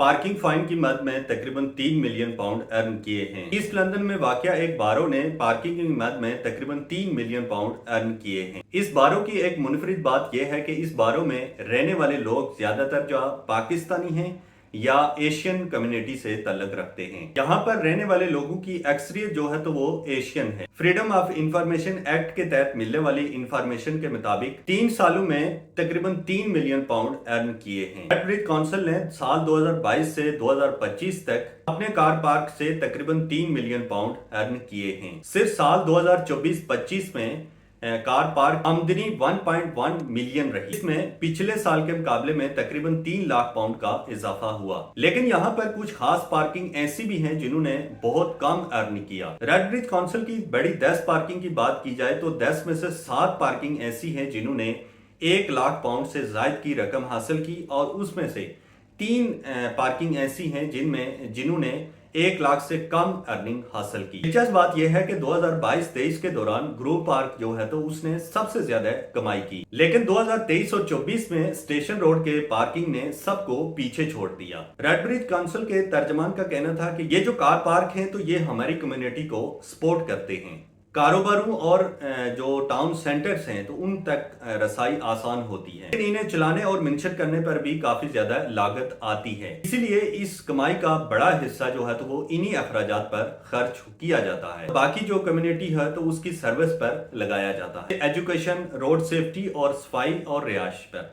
Parking fine की मद में तकरीबन 3 मिलियन पाउंड अर्न किए हैं। ईस्ट लंदन में वाक़या एक बारो ने पार्किंग की मद में तकरीबन 3 मिलियन पाउंड अर्न किए हैं। इस बारो की एक मुनफरिद बात यह है कि इस बारो में रहने वाले लोग ज्यादातर जो पाकिस्तानी हैं या एशियन कम्युनिटी से ताल्लुक रखते हैं। यहाँ पर रहने वाले लोगों की अक्सरियत जो है तो वो एशियन है। फ्रीडम ऑफ इंफॉर्मेशन एक्ट के तहत मिलने वाली इंफॉर्मेशन के मुताबिक 3 सालों में तकरीबन 3 मिलियन पाउंड अर्न किए हैं। रेडब्रिज काउंसिल ने साल 2022 से 2025 तक अपने कार पार्क से तकरीबन 3 मिलियन पाउंड अर्न किए हैं। सिर्फ साल 2024-25 में कार पार्क आमदनी 1.1 मिलियन रही। इसमें पिछले साल के मुकाबले में तकरीबन 3 लाख पाउंड का इजाफा हुआ। लेकिन यहाँ पर कुछ खास पार्किंग ऐसी भी हैं जिन्होंने बहुत कम अर्न किया। रेडब्रिज काउंसिल की बड़ी 10 पार्किंग की बात की जाए तो 10 में से 7 पार्किंग ऐसी हैं जिन्होंने 1 लाख पाउंड से ज्यादा की रकम हासिल की और उसमें से 3 पार्किंग ऐसी हैं जिन्होंने 1 लाख से कम अर्निंग हासिल की। दिलचस्प बात यह है कि 2022-23 के दौरान ग्रुप पार्क जो है तो उसने सबसे ज्यादा कमाई की, लेकिन 2023 और 24 में स्टेशन रोड के पार्किंग ने सबको पीछे छोड़ दिया। रेडब्रिज काउंसिल के तर्जमान का कहना था कि ये जो कार पार्क हैं तो ये हमारी कम्युनिटी को सपोर्ट करते हैं। कारोबारों और जो टाउन सेंटर्स हैं तो उन तक रसाई आसान होती है, लेकिन इन्हें चलाने और मेंशन करने पर भी काफी ज्यादा लागत आती है। इसीलिए इस कमाई का बड़ा हिस्सा जो है तो वो इन्हीं अखराजात पर खर्च किया जाता है। बाकी जो कम्युनिटी है तो उसकी सर्विस पर लगाया जाता है, एजुकेशन, रोड सेफ्टी और सफाई और रिहाइश पर।